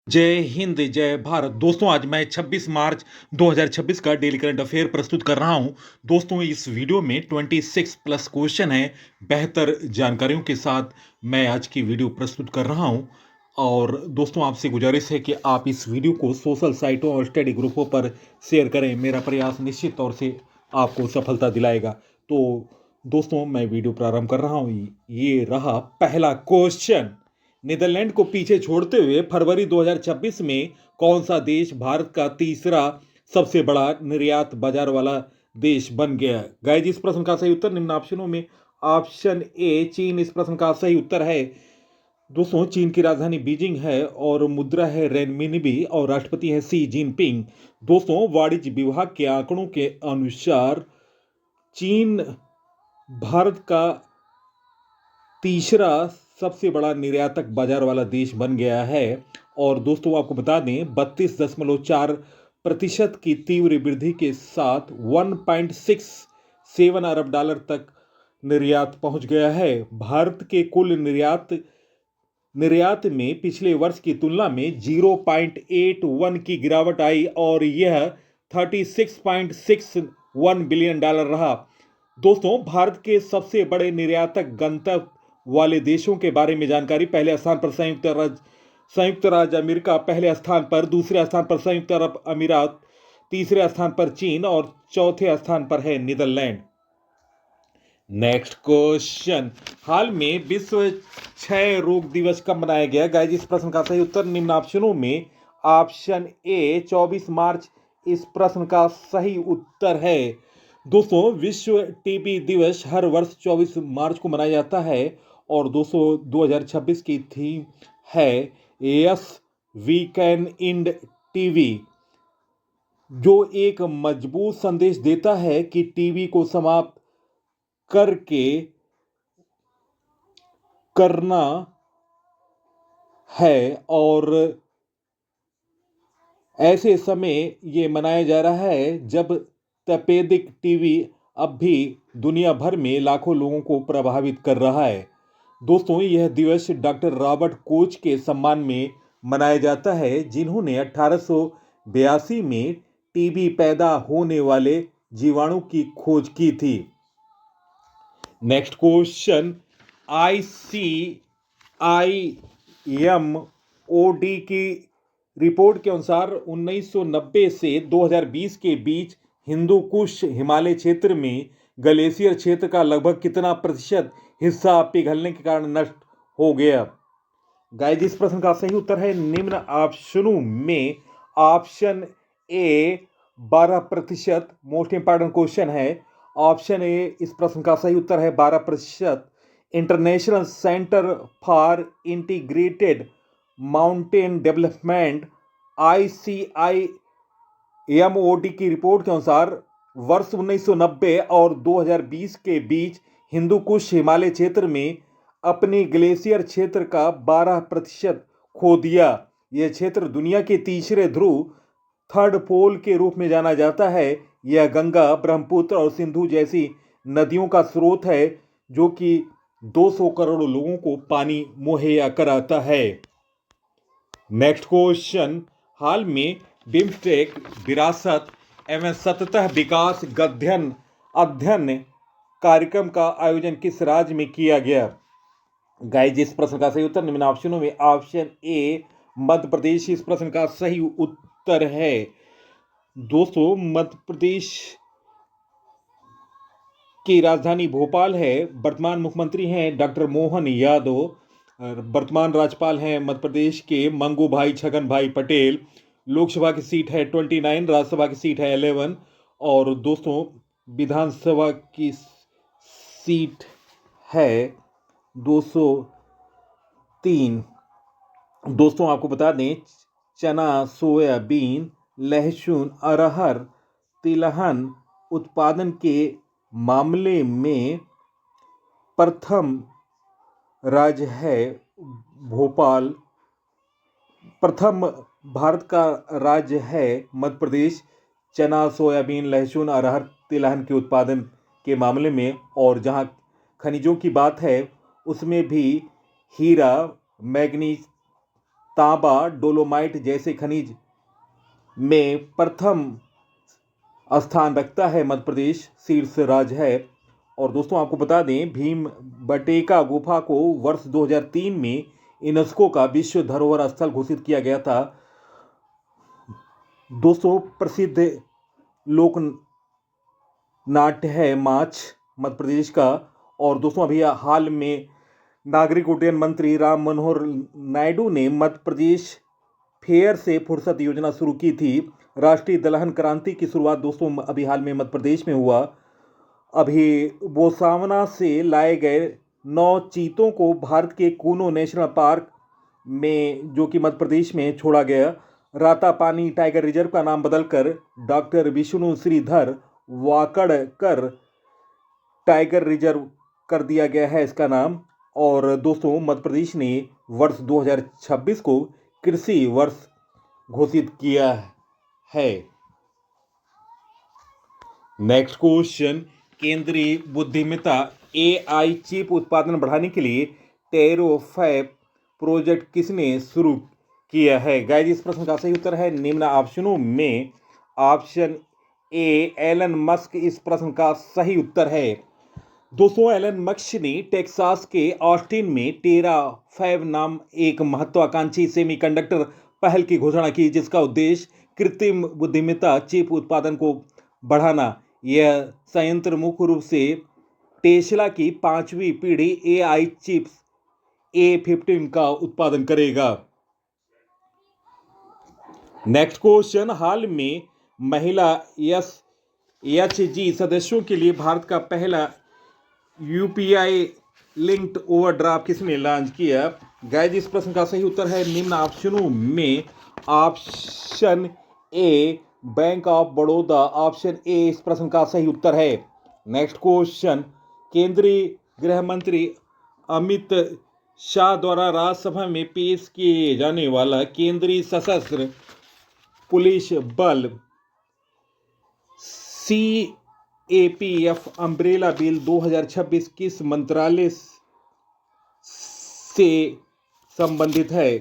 जय हिंद जय भारत। दोस्तों आज मैं 26 मार्च 2026 का डेली करंट अफेयर प्रस्तुत कर रहा हूं। दोस्तों इस वीडियो में 26 प्लस क्वेश्चन है। बेहतर जानकारियों के साथ मैं आज की वीडियो प्रस्तुत कर रहा हूं। और दोस्तों आपसे गुजारिश है कि आप इस वीडियो को सोशल साइटों और स्टडी ग्रुपों पर शेयर करें। मेरा प्रयास निश्चित तौर से आपको सफलता दिलाएगा। तो दोस्तों मैं वीडियो प्रारंभ कर रहा हूं। ये रहा पहला क्वेश्चन। नीदरलैंड को पीछे छोड़ते हुए फरवरी 2026 में कौन सा देश भारत का तीसरा सबसे बड़ा निर्यात बाजार वाला देश बन गया? गाइस इस प्रश्न का सही उत्तर निम्न ऑप्शनों में ऑप्शन ए चीन इस प्रश्न का सही उत्तर है। दोस्तों चीन की राजधानी बीजिंग है और मुद्रा है रेनमिनबी और राष्ट्रपति है सी जिनपिंग। दोस्तों वाणिज्य विभाग के आंकड़ों के अनुसार चीन भारत का तीसरा सबसे बड़ा निर्यातक बाजार वाला देश बन गया है। और दोस्तों आपको बता दें 32.4% की तीव्र वृद्धि के साथ 1.67 अरब डॉलर तक निर्यात पहुंच गया है। भारत के कुल निर्यात में पिछले वर्ष की तुलना में 0.81 की गिरावट आई और यह 36.61 बिलियन डॉलर रहा। दोस्तों भारत के सबसे बड़े निर्यातक गंतव्य वाले देशों के बारे में जानकारी। पहले स्थान पर संयुक्त राज्य अमेरिका, पहले स्थान पर, दूसरे स्थान पर संयुक्त अरब अमीरात, तीसरे स्थान पर चीन और चौथे स्थान पर है नीदरलैंड। Next question. हाल में विश्व क्षय रोग दिवस कब मनाया गया? गाइस इस प्रश्न का सही उत्तर निम्न ऑप्शनों में ऑप्शन ए 24 मार्च इस प्रश्न का सही उत्तर है। दोस्तों विश्व टीबी दिवस हर वर्ष 24 मार्च को मनाया जाता है और दोस्तों 2026 की थीम है yes we can end TB, जो एक मजबूत संदेश देता है कि टीबी को समाप्त करना है। और ऐसे समय ये मनाया जा रहा है जब तपेदिक टीबी अब भी दुनिया भर में लाखों लोगों को प्रभावित कर रहा है। दोस्तों यह दिवस डॉक्टर रॉबर्ट कोच के सम्मान में मनाया जाता है जिन्होंने 1882 में टीबी पैदा होने वाले जीवाणु की खोज की थी। Next question. ICIMOD की रिपोर्ट के अनुसार 1990 से 2020 के बीच हिंदू कुश हिमालय क्षेत्र में ग्लेशियर क्षेत्र का लगभग कितना प्रतिशत हिस्सा पिघलने के कारण नष्ट हो गया? गाइस इस प्रश्न का सही उत्तर है निम्न ऑप्शनों में option A 12%। Most important question है। ऑप्शन ए इस प्रश्न का सही उत्तर है 12%। International centre for integrated mountain development ICIMOD की रिपोर्ट के अनुसार वर्ष 1990 और 2020 के बीच हिंदू कुश हिमालय क्षेत्र में अपने ग्लेशियर क्षेत्र का 12% खो दिया। यह क्षेत्र दुनिया के तीसरे ध्रुव थर्ड पोल के रूप में जाना जाता है। यह गंगा, ब्रह्मपुत्र और सिंधु जैसी नदियों का स्रोत है जो कि 200 करोड़ लोगों को पानी मुहैया कराता है। Next question. हाल में बिम्स्टेक विरासत एवं सततः विकास अध्ययन कार्यक्रम का आयोजन किस राज्य में किया गया? गाइस इस प्रश्न का सही उत्तर निम्न ऑप्शनों में ऑप्शन ए मध्य प्रदेश इस प्रश्न का सही उत्तर है। दोस्तों मध्य प्रदेश की राजधानी भोपाल है। वर्तमान मुख्यमंत्री हैं डॉक्टर मोहन यादव। वर्तमान राज्यपाल हैं मध्य प्रदेश के मंगू भाई छगन भाई पटेल। लोकसभा की सीट है 29, राज्यसभा की सीट है 11 और दोस्तों विधानसभा की सीट है 203। दोस्तों आपको बता दें चना, सोयाबीन, लहसुन, अरहर, तिलहन उत्पादन के मामले में प्रथम राज्य है भोपाल। प्रथम भारत का राज्य है मध्य प्रदेश चना, सोयाबीन, लहसुन, अरहर, तिलहन के उत्पादन के मामले में। और जहां खनिजों की बात है उसमें भी हीरा, मैग्नीज, तांबा डोलोमाइट जैसे खनिज में प्रथम स्थान रखता है। मध्य प्रदेश शीर्ष राज्य है। और दोस्तों आपको बता दें, भीम बटेका गुफा को वर्ष 2003 में यूनेस्को का विश्व धरोहर स्थल घोषित किया गया था। दोस्तों प्रसिद्ध लोक नाट्य है माच, मध्य प्रदेश का। और दोस्तों अभी हाल में नागरिक उड्डयन मंत्री राम मनोहर नायडू ने मध्य प्रदेश फेयर से फुर्सत योजना शुरू की थी। राष्ट्रीय दलहन क्रांति की शुरुआत दोस्तों अभी हाल में मध्य प्रदेश में हुआ। अभी बोत्सवाना से लाए गए 9 चीतों को भारत के कूनो नेशनल पार्क में, जो कि मध्य प्रदेश में, छोड़ा गया। रातापानी टाइगर रिजर्व का नाम बदलकर doctor Vishnu Shridhar Wakadkar tiger reserve कर दिया गया है इसका नाम। और दोस्तों मध्य प्रदेश ने वर्ष 2026 को कृषि वर्ष घोषित किया है। नेक्स्ट क्वेश्चन, केंद्रीय बुद्धिमत्ता AI चिप उत्पादन बढ़ाने के लिए टेरोफैब प्रोजेक्ट किसने शुरू किया है? गाइस इस प्रश्न का सही उत्तर है निम्न ऑप्शनों में ऑप्शन ए एलन मस्क इस प्रश्न का सही उत्तर है। दोस्तों एलन मस्क ने टेक्सास के ऑस्टिन में टेराफैब नाम एक महत्वाकांक्षी सेमीकंडक्टर पहल की घोषणा की, जिसका उद्देश्य कृत्रिम बुद्धिमत्ता चिप उत्पादन को बढ़ाना। यह संयंत्र मुख्य रूप से टेस्ला की 5वीं पीढ़ी AI चिप्स A15 का उत्पादन करेगा। नेक्स्ट क्वेश्चन, हाल में महिला SHG सदस्यों के लिए भारत का पहला UPI लिंक्ड ओवरड्राफ्ट किसने लॉन्च किया? गाइस इस प्रश्न का सही उत्तर है निम्न ऑप्शनों में option A bank of Baroda. Option A इस प्रश्न का सही उत्तर है। नेक्स्ट क्वेश्चन, केंद्रीय गृह मंत्री अमित शाह द्वारा राज्यसभा में पेश किए जाने वाला केंद्रीय सशस्त्र पुलिस बल CAPF अम्ब्रेला बिल 2026 किस मंत्रालय से संबंधित है?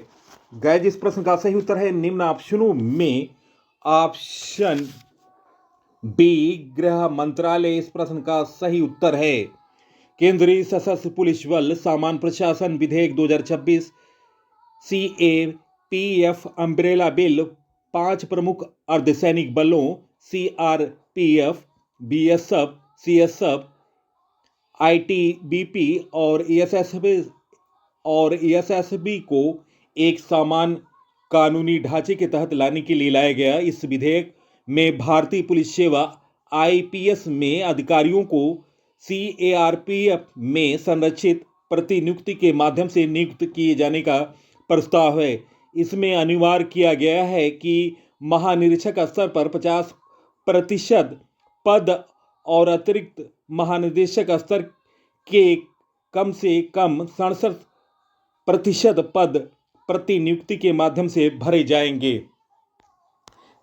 गाइस इस प्रश्न का सही उत्तर है निम्न ऑप्शनों में ऑप्शन बी गृह मंत्रालय इस प्रश्न का सही उत्तर है। केंद्रीय सशस्त्र पुलिस बल सामान्य प्रशासन विधेयक 2026 CAPF अम्ब्रेला बिल 5 प्रमुख अर्धसैनिक बलों CRPF, BSF, CSF, ITBP और SSB को एक समान कानूनी ढांचे के तहत लाने के लिए लाया गया। इस विधेयक में भारतीय पुलिस सेवा IPS में अधिकारियों को CARPF में संरक्षित प्रतिनियुक्ति के माध्यम से नियुक्त किए जाने का प्रस्ताव है। इसमें अनिवार्य किया गया है कि महानिरीक्षक स्तर पर 50% पद और अतिरिक्त महानिदेशक स्तर के कम से कम 67% पद प्रतिनियुक्ति के माध्यम से भरे जाएंगे।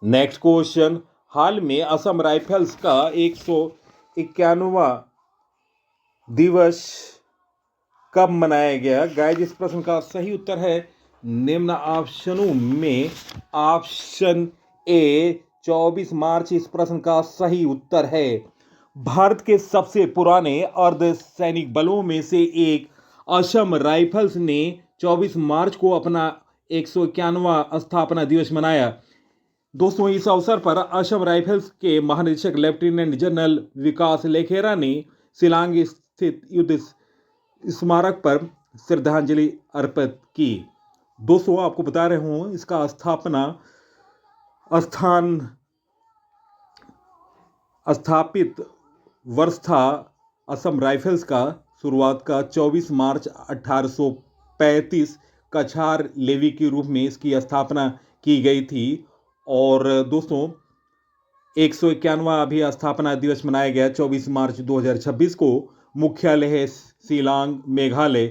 नेक्स्ट क्वेश्चन, हाल में असम राइफल्स का 191वां दिवस कब मनाया गया? गाइस इस प्रश्न का सही उत्तर है निम्न ऑप्शनों में ऑप्शन ए 24 मार्च इस प्रश्न का सही उत्तर है। भारत के सबसे पुराने अर्धसैनिक बलों में से एक असम राइफल्स ने 24 मार्च को अपना 191वां स्थापना दिवस मनाया। दोस्तों इस अवसर पर असम राइफल्स के महानिदेशक लेफ्टिनेंट जनरल विकास लेखेरा ने शिलांग स्थित युद्ध स्मारक पर श्रद्धांजलि अर्पित की। दोस्तों आपको बता रहे हूं इसका स्थापित वर्ष था असम राइफल्स का शुरुआत का 24 मार्च 1835 कछार लेवी के रूप में इसकी स्थापना की गई थी। और दोस्तों 191वां अभी स्थापना दिवस मनाया गया 24 मार्च 2026 को। मुख्यालय है शिलांग, मेघालय।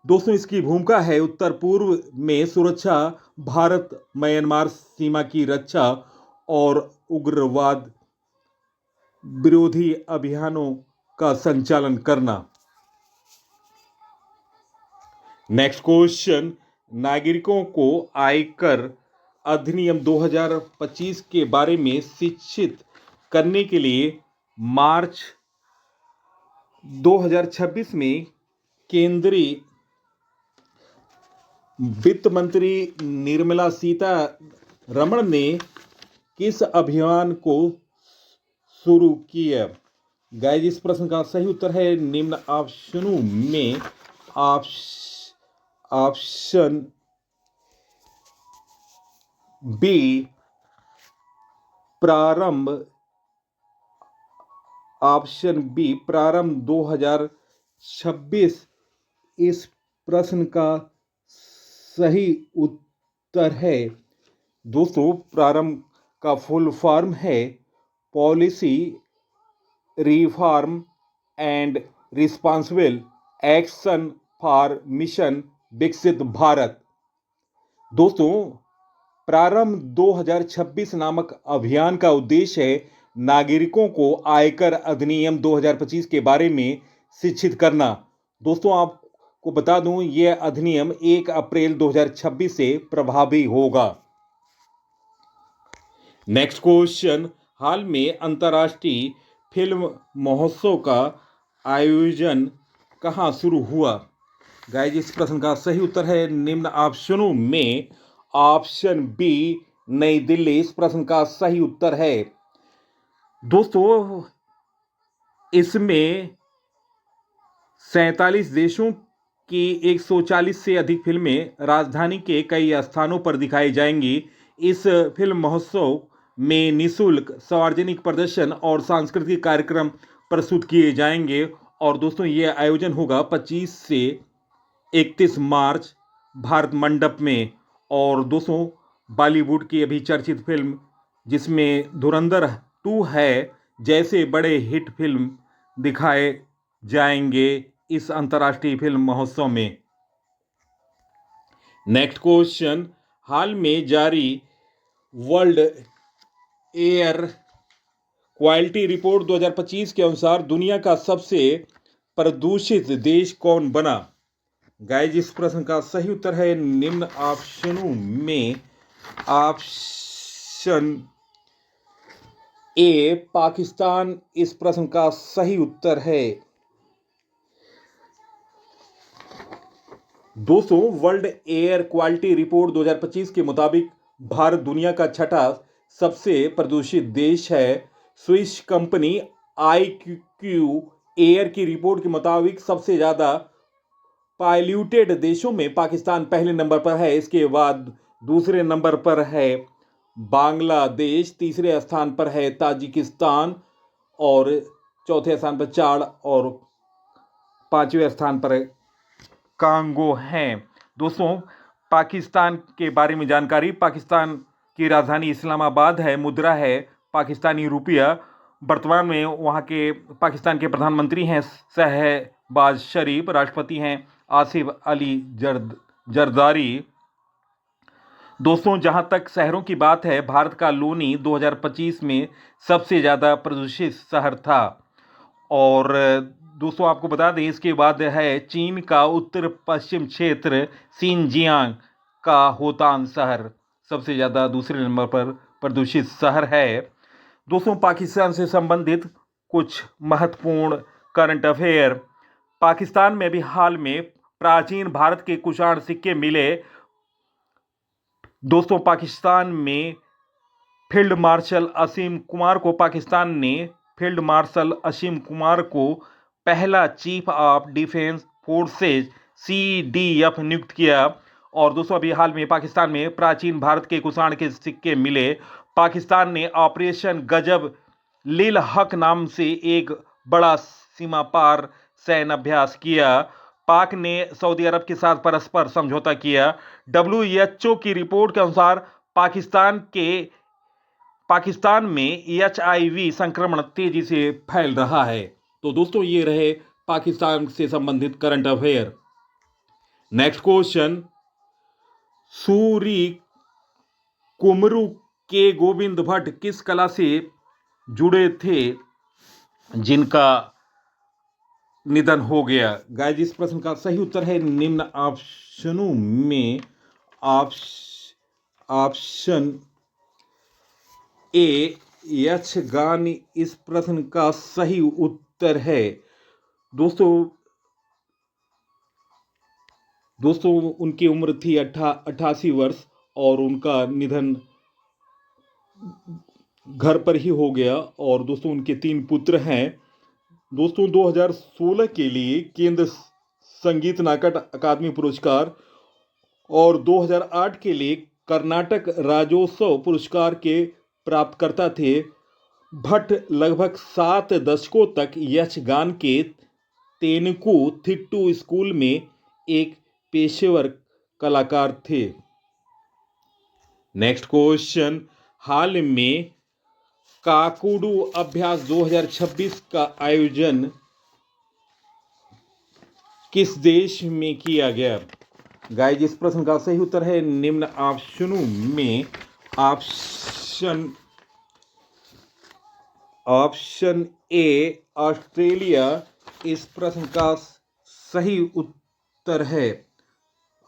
दोस्तों इसकी भूमिका है उत्तर पूर्व में सुरक्षा, भारत म्यांमार सीमा की रक्षा और उग्रवाद विरोधी अभियानों का संचालन करना। नेक्स्ट क्वेश्चन, नागरिकों को आयकर अधिनियम 2025 के बारे में शिक्षित करने के लिए मार्च 2026 में केंद्रीय वित्त मंत्री निर्मला सीतारमण ने किस अभियान को शुरू किया? गाइस, इस प्रश्न का सही उत्तर है निम्न ऑप्शनों में ऑप्शन बी प्रारंभ। ऑप्शन बी प्रारंभ 2026 इस प्रश्न का सही उत्तर है। दोस्तों, प्रारंभ का फुल फॉर्म है policy reform and responsible action for mission विकसित भारत। दोस्तों, प्रारंभ 2026 नामक अभियान का उद्देश्य है नागरिकों को आयकर अधिनियम 2025 के बारे में शिक्षित करना। दोस्तों, आपको बता दूं, यह अधिनियम 1 अप्रैल 2026 से प्रभावी होगा। नेक्स्ट क्वेश्चन, हाल में अंतर्राष्ट्रीय फिल्म महोत्सव का आयोजन कहां शुरू हुआ? गाइस, इस प्रश्न का सही उत्तर है निम्न ऑप्शनों में ऑप्शन बी नई दिल्ली इस प्रश्न का सही उत्तर है। दोस्तों, इसमें 47 देशों की 140 से अधिक फिल्में राजधानी के कई स्थानों पर दिखाई जाएंगी। इस फिल्म महोत्सव में निःशुल्क सार्वजनिक प्रदर्शन और सांस्कृतिक कार्यक्रम प्रस्तुत किए जाएंगे। और दोस्तों, यह आयोजन होगा 25 से 31 मार्च भारत मंडप में। और दोस्तों, बॉलीवुड की अभी चर्चित फिल्म जिसमें धुरंधर 2 है जैसे बड़े हिट फिल्म दिखाए जाएंगे इस अंतर्राष्ट्रीय फिल्म महोत्सव में। नेक्स्ट क्वेश्चन, हाल में जारी वर्ल्ड एयर क्वालिटी रिपोर्ट 2025 के अनुसार दुनिया का सबसे प्रदूषित देश कौन बना? गाइस, इस प्रश्न का सही उत्तर है निम्न ऑप्शनों में ऑप्शन ए पाकिस्तान इस प्रश्न का सही उत्तर है। दोस्तों, वर्ल्ड एयर क्वालिटी रिपोर्ट 2025 के मुताबिक भारत दुनिया का छठा सबसे प्रदूषित देश है। स्विस कंपनी IQ एयर की रिपोर्ट के मुताबिक सबसे ज्यादा पॉल्यूटेड देशों में पाकिस्तान पहले नंबर पर है। इसके बाद दूसरे नंबर पर है बांग्लादेश, तीसरे स्थान पर है ताजिकिस्तान और चौथे स्थान पर चाड और पांचवें स्थान पर कांगो हैं। दोस्तों, पाकिस्तान के बारे में जानकारी, पाकिस्तान की राजधानी इस्लामाबाद है, मुद्रा है पाकिस्तानी रुपया। वर्तमान में वहाँ के पाकिस्तान के प्रधानमंत्री हैं शहबाज शरीफ, राष्ट्रपति हैं आसिफ अली जरदारी। दोस्तों, जहां तक शहरों की बात है, भारत का लोनी 2025 में सबसे ज़्यादा प्रदूषित शहर था। और दोस्तों, आपको बता दें, इसके बाद है चीन का उत्तर पश्चिम क्षेत्र शिनजियांग का होतान शहर सबसे ज़्यादा दूसरे नंबर पर प्रदूषित शहर है। दोस्तों, पाकिस्तान से संबंधित कुछ महत्वपूर्ण करंट अफेयर। पाकिस्तान में भी हाल में प्राचीन भारत के कुषाण सिक्के मिले। दोस्तों, पाकिस्तान में फील्ड मार्शल असीम कुमार को पहला chief of defence forces CDF नियुक्त किया। और दोस्तों, अभी हाल में पाकिस्तान में प्राचीन भारत के कुषाण के सिक्के मिले। पाकिस्तान ने ऑपरेशन गजब लिल हक नाम से एक बड़ा सीमा पार सैन्य अभ्यास किया। पाक ने सऊदी अरब के साथ परस्पर समझौता किया। WHO की रिपोर्ट के अनुसार पाकिस्तान में HIV संक्रमण तेजी से फैल रहा है। तो दोस्तों, ये रहे पाकिस्तान से संबंधित करंट अफेयर। नेक्स्ट क्वेश्चन, सूरी कुमरू के गोविंद भट्ट किस कला से जुड़े थे जिनका निधन हो गया? गाइस, इस प्रश्न का सही उत्तर है निम्न ऑप्शनों में ऑप्शन ए यक्षगान इस प्रश्न का सही उत्तर है। दोस्तों दोस्तों उनकी उम्र थी 88 वर्ष और उनका निधन घर पर ही हो गया। और दोस्तों उनके 3 पुत्र हैं। दोस्तों 2016 के लिए केंद्र संगीत नाटक अकादमी पुरस्कार और 2008 के लिए कर्नाटक राज्योत्सव पुरस्कार के प्राप्तकर्ता थे। भट्ट लगभग 7 दशकों तक यक्षगान के तेनुकु स्कूल में एक पेशेवर कलाकार थे। नेक्स्ट क्वेश्चन, हाल में काकुडू अभ्यास 2026 का आयोजन किस देश में किया गया? गाइस इस प्रश्न का सही उत्तर है निम्न ऑप्शनों में ऑप्शन ए ऑस्ट्रेलिया इस प्रश्न का सही उत्तर है।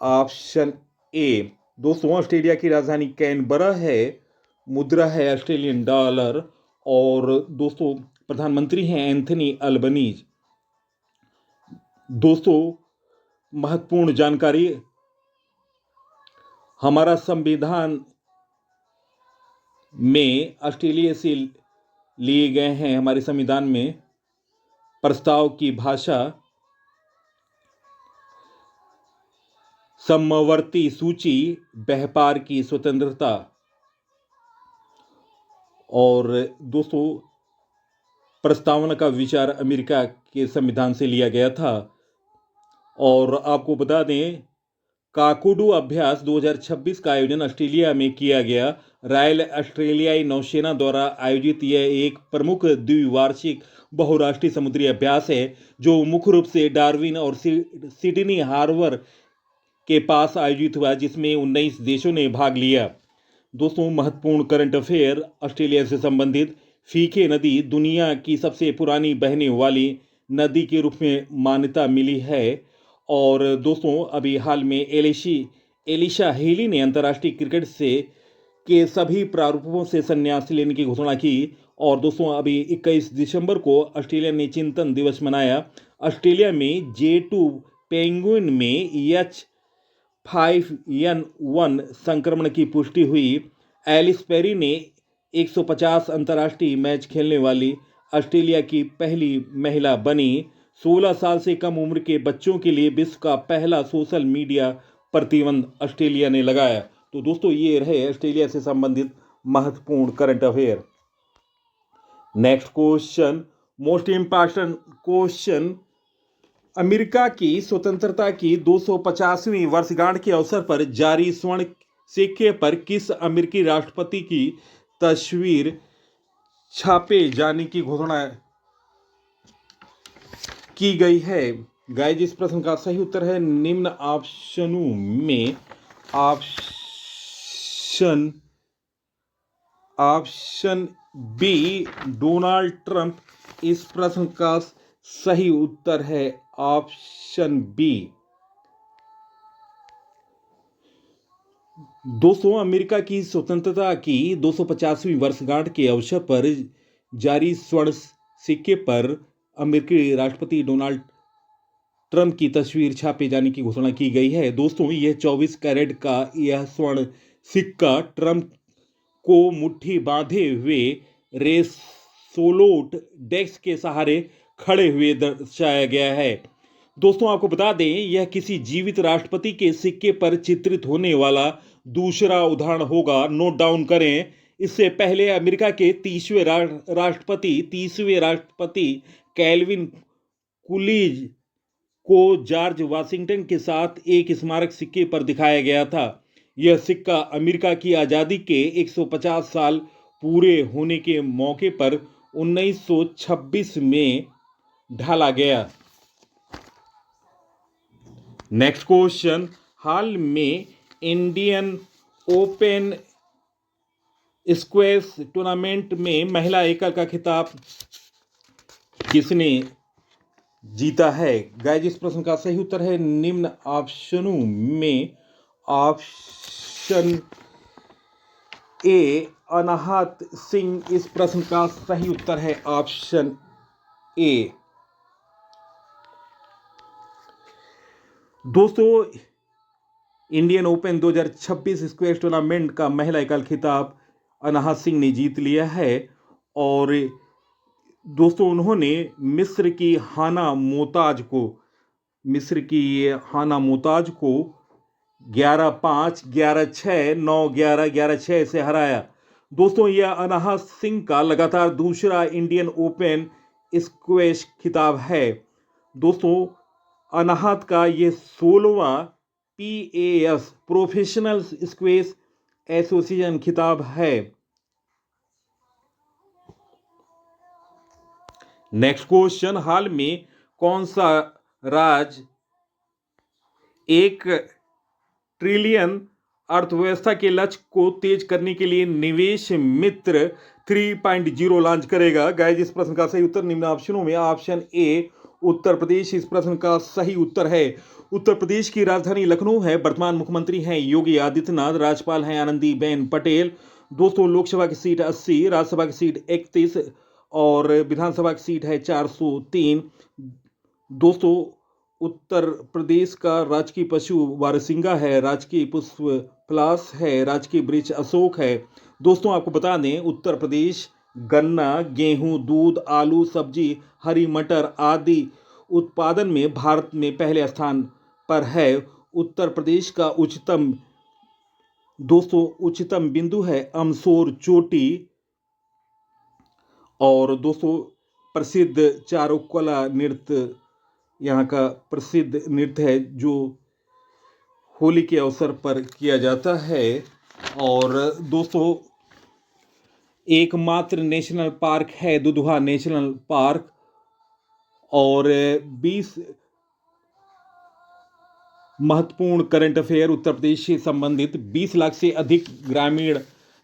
Option A. दोस्तों ऑस्ट्रेलिया की राजधानी कैनबरा है, मुद्रा है ऑस्ट्रेलियन डॉलर और दोस्तों प्रधानमंत्री हैं एंथनी अल्बनीज। दोस्तों महत्वपूर्ण जानकारी, हमारा संविधान में ऑस्ट्रेलिया से लिए गए हैं हमारे संविधान में प्रस्ताव की भाषा, समवर्ती सूची, व्यापार की स्वतंत्रता। और दोस्तों प्रस्तावना का विचार अमेरिका के संविधान से लिया गया था। और आपको बता दें काकुडू अभ्यास 2026 का आयोजन ऑस्ट्रेलिया में किया गया। रॉयल ऑस्ट्रेलियाई नौसेना द्वारा आयोजित यह एक प्रमुख द्विवार्षिक बहुराष्ट्रीय समुद्री अभ्यास है जो मुख्य रूप से डार्विन और सिडनी हार्बर के पास आयोजित हुआ, जिसमें 19 देशों ने भाग लिया। दोस्तों महत्वपूर्ण करंट अफेयर, ऑस्ट्रेलिया से संबंधित फीके नदी दुनिया की सबसे पुरानी बहने वाली नदी के रूप में मान्यता मिली है। और दोस्तों अभी हाल में एलिशा हेली ने अंतर्राष्ट्रीय क्रिकेट के सभी प्रारूपों से संन्यास लेने की घोषणा की। और दोस्तों अभी 21 दिसंबर को ऑस्ट्रेलिया ने चिंतन दिवस मनाया। ऑस्ट्रेलिया में J2 पेंगुइन में H5N1 संक्रमण की पुष्टि हुई। एलिस पेरी ने 150 अंतर्राष्ट्रीय मैच खेलने वाली ऑस्ट्रेलिया की पहली महिला बनी। 16 साल से कम उम्र के बच्चों के लिए विश्व का पहला सोशल मीडिया प्रतिबंध ऑस्ट्रेलिया ने लगाया। तो दोस्तों ये रहे ऑस्ट्रेलिया से संबंधित महत्वपूर्ण current affair. Next question, most important question, America की स्वतंत्रता की 250वीं वर्षगांठ के अवसर पर जारी स्वर्ण सिक्के पर किस अमेरिकी राष्ट्रपति की तस्वीर छापे जाने की घोषणा की गई है? गाइस इस प्रश्न का सही उत्तर है निम्न ऑप्शनों में ऑप्शन बी डोनाल्ड ट्रंप इस प्रश्न का सही उत्तर है। Option B. दोस्तों अमेरिका की स्वतंत्रता की 250वीं वर्षगांठ के अवसर पर जारी स्वर्ण सिक्के पर अमेरिकी राष्ट्रपति डोनाल्ड ट्रंप की तस्वीर छापे जाने की घोषणा की गई है। दोस्तों यह 24 कैरेट का यह स्वर्ण सिक्का ट्रंप को मुट्ठी बांधे हुए रेसोलूट डेस्क के सहारे खड़े हुए दर्शाया गया है। दोस्तों आपको बता दें यह किसी जीवित राष्ट्रपति के सिक्के पर चित्रित होने वाला दूसरा उदाहरण होगा। नोट डाउन करें, इससे पहले अमेरिका के 30वें राष्ट्रपति कैल्विन कूलिज को जॉर्ज वाशिंगटन के साथ एक स्मारक सिक्के पर दिखाया गया था। यह सिक्का अमेरिका की आज़ादी के 150 साल पूरे होने के मौके पर 1926 में ढाला गया। नेक्स्ट क्वेश्चन, हाल में इंडियन ओपन स्क्वैश टूर्नामेंट में महिला एकल का खिताब किसने जीता है? गाइस इस प्रश्न का सही उत्तर है निम्न ऑप्शनों में ऑप्शन ए अनाहत सिंह इस प्रश्न का सही उत्तर है ऑप्शन ए। दोस्तों, इंडियन ओपन 2026 स्क्वैश टूर्नामेंट का महिला एकल खिताब अनाहत सिंह ने जीत लिया है और दोस्तों उन्होंने मिस्र की हाना मोताज को 11-5, 11-6, 9-11, 11-6 से हराया। दोस्तों, यह अनाहत सिंह का लगातार दूसरा इंडियन ओपन स्क्वैश खिताब है। दोस्तों, अनाहत का यह 16वां PAS प्रोफेशनल स्क्वैश एसोसिएशन खिताब है। नेक्स्ट क्वेश्चन, हाल में कौन सा राज्य 1 ट्रिलियन अर्थव्यवस्था के लक्ष्य को तेज करने के लिए निवेश मित्र 3.0 लॉन्च करेगा? गाइस, इस प्रश्न का सही उत्तर निम्न ऑप्शनों में ऑप्शन ए उत्तर प्रदेश इस प्रश्न का सही उत्तर है। उत्तर प्रदेश की राजधानी लखनऊ है। वर्तमान मुख्यमंत्री हैं योगी आदित्यनाथ, राज्यपाल हैं आनंदीबेन पटेल। दोस्तों, लोकसभा की सीट 80, राज्यसभा की सीट 31 और विधानसभा की सीट है 403। दोस्तों, उत्तर प्रदेश का राजकीय पशु वारसिंगा है, राजकीय पुष्प पलाश है, राजकीय वृक्ष अशोक है। दोस्तों, आपको बता दें, उत्तर प्रदेश गन्ना, गेहूं, दूध, आलू, सब्जी, हरी मटर आदि उत्पादन में भारत में पहले स्थान पर है। उत्तर प्रदेश का उच्चतम बिंदु है अमसोर चोटी। और दोस्तों, प्रसिद्ध चारुकला नृत्य यहाँ का प्रसिद्ध नृत्य है जो होली के अवसर पर किया जाता है। और दोस्तों, एकमात्र नेशनल पार्क है दुधवा नेशनल पार्क। और 20 महत्वपूर्ण करंट अफेयर उत्तर प्रदेश से संबंधित। 20 लाख से अधिक ग्रामीण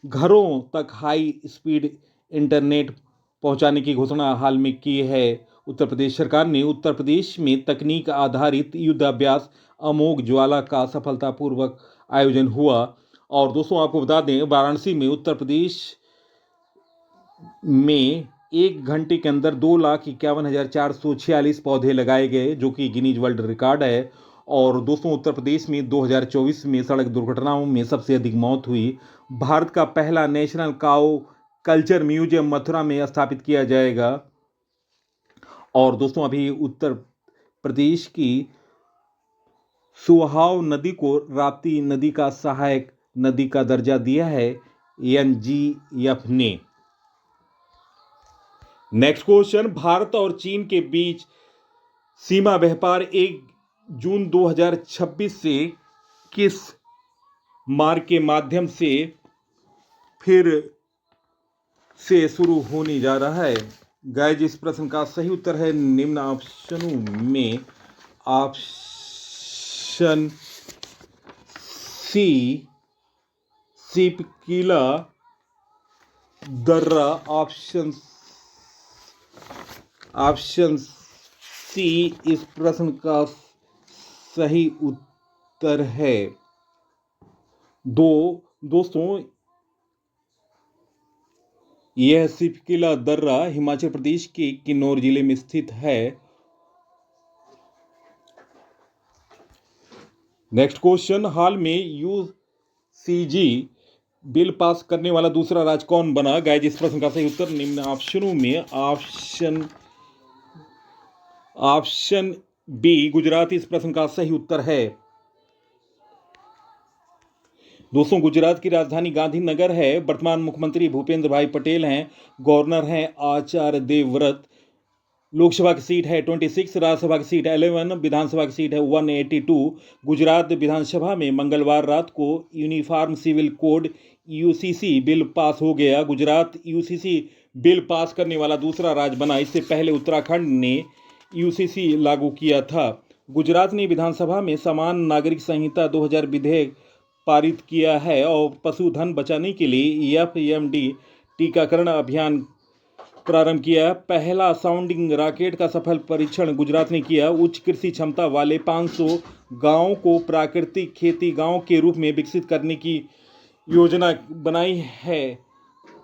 घरों तक हाई स्पीड इंटरनेट पहुंचाने की घोषणा हाल में की है उत्तर प्रदेश सरकार ने। उत्तर प्रदेश में तकनीक आधारित युद्धाभ्यास अमोघ ज्वाला का सफलतापूर्वक आयोजन हुआ। और दोस्तों, आपको बता दें, वाराणसी में उत्तर प्रदेश में 1 घंटे के अंदर 2,51,446 पौधे लगाए गए, जो कि गिनीज वर्ल्ड रिकॉर्ड है। और दोस्तों, उत्तर प्रदेश में 2024 में सड़क दुर्घटनाओं में सबसे अधिक मौत हुई। भारत का पहला नेशनल काऊ कल्चर म्यूजियम मथुरा में स्थापित किया जाएगा। और दोस्तों, अभी उत्तर प्रदेश की सुहाव नदी को राप्ती नदी का सहायक नदी का दर्जा दिया है NGF ने। नेक्स्ट क्वेश्चन, भारत और चीन के बीच सीमा व्यापार 1 जून 2026 से किस मार्ग के माध्यम से फिर से शुरू होने जा रहा है? गाइस, इस प्रश्न का सही उत्तर है निम्न ऑप्शनों में ऑप्शन सी सिपकीला दर्रा, ऑप्शन सी इस प्रश्न का सही उत्तर है। दोस्तों, यह सिपकीला दर्रा हिमाचल प्रदेश के किन्नौर जिले में स्थित है। नेक्स्ट क्वेश्चन, हाल में UCG बिल पास करने वाला दूसरा राज्य कौन बना? गाइस, इस प्रश्न का सही उत्तर निम्न ऑप्शनों में ऑप्शन बी गुजरात इस प्रश्न का सही उत्तर है। दोस्तों, गुजरात की राजधानी गांधीनगर है। वर्तमान मुख्यमंत्री भूपेंद्र भाई पटेल हैं। गवर्नर हैं आचार्य देवव्रत। लोकसभा की सीट है 26, राज्यसभा की सीट 11, विधानसभा की सीट है 182। गुजरात विधानसभा में मंगलवार रात को uniform civil code UCC bill pass हो गया। गुजरात UCC बिल पास करने वाला दूसरा राज्य बना। इससे पहले उत्तराखंड ने UCC लागू किया था। गुजरात ने विधानसभा में समान नागरिक संहिता 2000 विधेयक पारित किया है और पशुधन बचाने के लिए FMD टीकाकरण अभियान प्रारंभ किया। पहला साउंडिंग रॉकेट का सफल परीक्षण गुजरात ने किया। उच्च कृषि क्षमता वाले 500 गांव को प्राकृतिक खेती गांव के रूप में विकसित करने की योजना बनाई है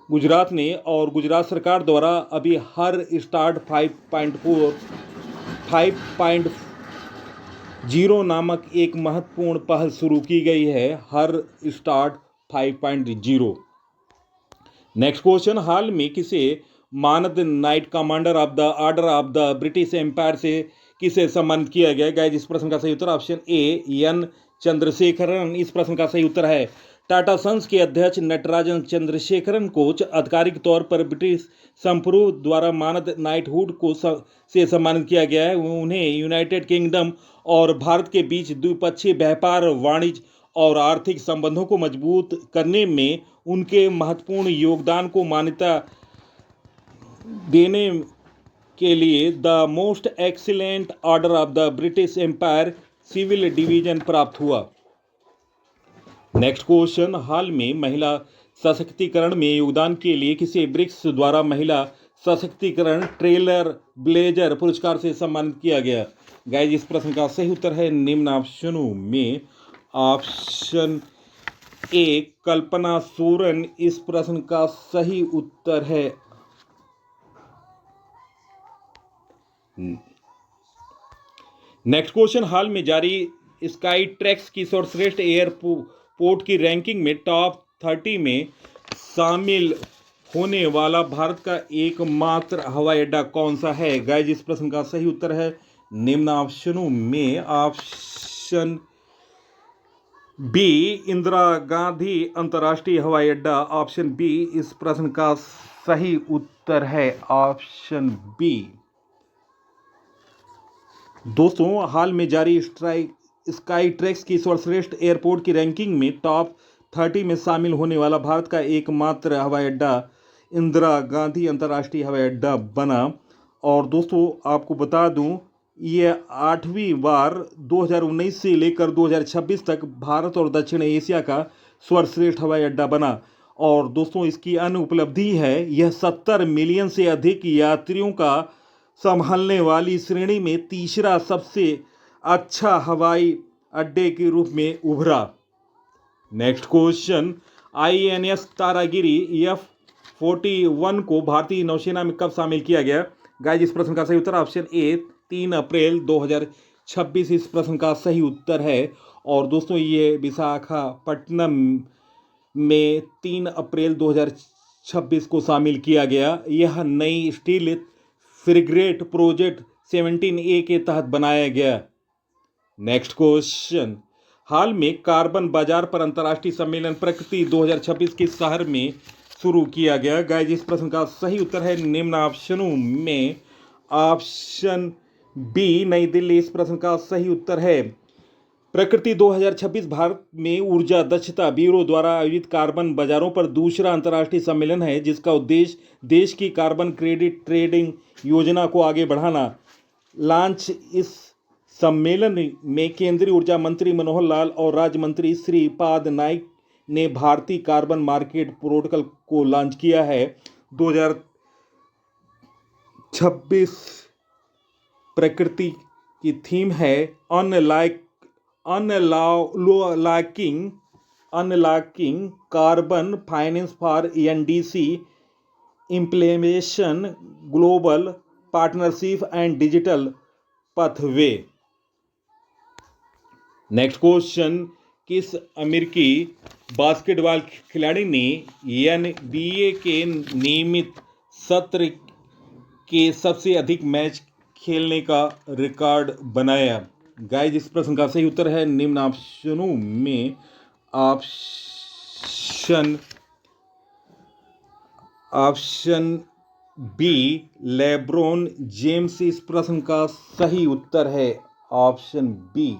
गुजरात ने। और गुजरात सरकार द्वारा अभी हर स्टार्ट 5.0 नामक एक महत्वपूर्ण पहल शुरू की गई है, हर स्टार्ट 5.0। नेक्स्ट क्वेश्चन, हाल में किसे मानद knight commander of the order of the British Empire से किसे सम्मानित किया गया? गाइस इस प्रश्न का सही उत्तर ऑप्शन ए एन चंद्रशेखरन इस प्रश्न का सही उत्तर है। टाटा सन्स के अध्यक्ष नटराजन चंद्रशेखरन को आधिकारिक तौर पर ब्रिटिश संप्रभु द्वारा मानद नाइटहुड को से सम्मानित किया गया है। उन्हें यूनाइटेड किंगडम और भारत के बीच द्विपक्षीय व्यापार, वाणिज्य और आर्थिक संबंधों को मजबूत करने में उनके महत्वपूर्ण योगदान को मान्यता देने के लिए the most excellent order of the British Empire civil division प्राप्त हुआ। नेक्स्ट क्वेश्चन, हाल में महिला सशक्तिकरण में योगदान के लिए किसे ब्रिक्स द्वारा महिला सशक्तिकरण ट्रेलर ब्लेजर पुरस्कार से सम्मानित किया गया? गाइस इस प्रश्न का सही उत्तर है निम्न ऑप्शनों में ऑप्शन ए कल्पना सोरेन इस प्रश्न का सही उत्तर है। नेक्स्ट क्वेश्चन, हाल में जारी स्काई ट्रैक्स की सर्वश्रेष्ठ एयरपोर्ट की रैंकिंग में टॉप 30 में शामिल होने वाला भारत का एकमात्र हवाई अड्डा कौन सा है? गाइस इस प्रश्न का सही उत्तर है निम्न ऑप्शनों में ऑप्शन बी इंदिरा गांधी अंतर्राष्ट्रीय हवाई अड्डा। ऑप्शन बी इस प्रश्न का सही उत्तर है ऑप्शन बी। दोस्तों, हाल में जारी स्काई ट्रैक्स की सर्वश्रेष्ठ एयरपोर्ट की रैंकिंग में टॉप 30 में शामिल होने वाला भारत का एकमात्र हवाई अड्डा इंदिरा गांधी अंतर्राष्ट्रीय हवाई अड्डा बना। और दोस्तों आपको बता दूं, ये 8वीं बार 2019 से लेकर 2026 तक भारत और दक्षिण एशिया का सर्वश्रेष्ठ हवाई अड्डा बना। और दोस्तों इसकी अन्य उपलब्धि है, यह 70 मिलियन से अधिक यात्रियों का संभालने वाली श्रेणी में तीसरा सबसे अच्छा हवाई अड्डे के रूप में उभरा। Next question, INS Taragiri F-41 को भारतीय नौसेना में कब शामिल किया गया? गाइस इस प्रश्न का सही उत्तर ऑप्शन ए 3 अप्रैल 2026 इस प्रश्न का सही उत्तर है। और दोस्तों ये विशाखापट्टनम में 3 अप्रैल 2026 को शामिल किया गया। यह नई स्टील फ्रिगेट प्रोजेक्ट 17A के तहत बनाया गया। नेक्स्ट क्वेश्चन, हाल में कार्बन बाजार पर अंतर्राष्ट्रीय सम्मेलन प्रकृति 2026 किस शहर में शुरू किया गया? गाइस इस प्रश्न का सही उत्तर है निम्न ऑप्शनों में ऑप्शन बी नई दिल्ली इस प्रश्न का सही उत्तर है। प्रकृति 2026 भारत में ऊर्जा दक्षता ब्यूरो द्वारा आयोजित कार्बन बाजारों पर दूसरा अंतर्राष्ट्रीय सम्मेलन है, जिसका उद्देश्य देश की कार्बन क्रेडिट ट्रेडिंग योजना को आगे बढ़ाना। लॉन्च इस सम्मेलन में केंद्रीय ऊर्जा मंत्री मनोहर लाल और राज्य मंत्री श्रीपाद नाइक ने भारतीय कार्बन मार्केट प्रोटोकॉल को लॉन्च किया है। 2026 प्रकृति की थीम है unlocking carbon finance for NDC implementation global partnership and digital pathway. Next question, किस अमेरिकी बास्केटबॉल खिलाड़ी ने NBA के नियमित सत्र के सबसे अधिक मैच खेलने का रिकॉर्ड बनाया? गाइस इस प्रश्न का सही उत्तर है निम्न ऑप्शनों में ऑप्शन बी लेब्रॉन जेम्स इस प्रश्न का सही उत्तर है ऑप्शन बी।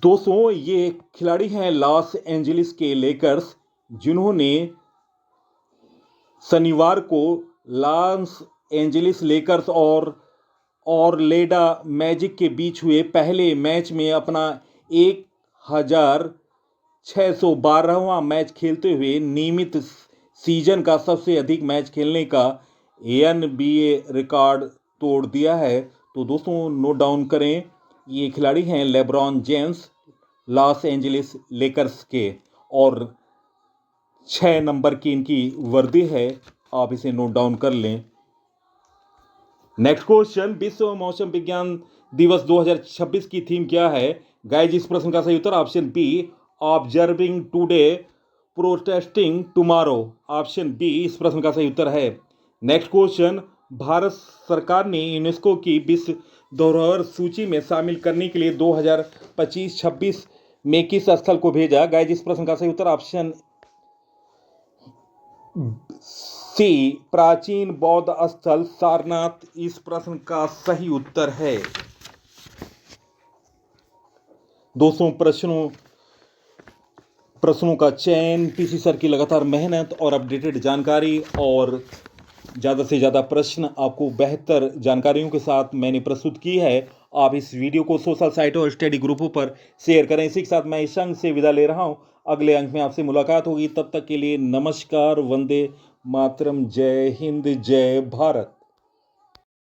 दोस्तों ये खिलाड़ी हैं लॉस एंजलिस के लेकर्स, जिन्होंने शनिवार को लॉस एंजलिस लेकर्स और ऑरलैंडो मैजिक के बीच हुए पहले मैच में अपना 1612वां मैच खेलते हुए नियमित सीजन का सबसे अधिक मैच खेलने का NBA रिकॉर्ड तोड़ दिया है। तो दोस्तों नोट डाउन करें ये खिलाड़ी हैं LeBron James, Los Angeles Lakers के, और 6 नंबर की इनकी वर्दी है, आप इसे नोट डाउन कर लें। नेक्स्ट क्वेश्चन, विश्व मौसम विज्ञान दिवस 2026 की थीम क्या है? गाइज इस प्रश्न का सही उत्तर option B, observing today protesting tomorrow. Option B इस प्रश्न का सही उत्तर है। नेक्स्ट क्वेश्चन, भारत सरकार ने यूनेस्को की विश्व धरोहर सूची में शामिल करने के लिए 2025-26 में किस स्थल को भेजा? गाइज इस प्रश्न का सही उत्तर ऑप्शन सी, प्राचीन बौद्ध स्थल सारनाथ इस प्रश्न का सही उत्तर है। दोस्तों प्रश्नों का चयन, पीसी सर की लगातार मेहनत और अपडेटेड जानकारी और ज़्यादा से ज़्यादा प्रश्न आपको बेहतर जानकारियों के साथ मैंने प्रस्तुत की है। आप इस वीडियो को सोशल साइटों और स्टडी ग्रुपों पर शेयर करें। इसी के साथ मैं इस अंक से विदा ले रहा हूं। अगले अंक में आपसे मुलाकात होगी। तब तक के लिए नमस्कार, वंदे मातरम, जय हिंद, जय भारत।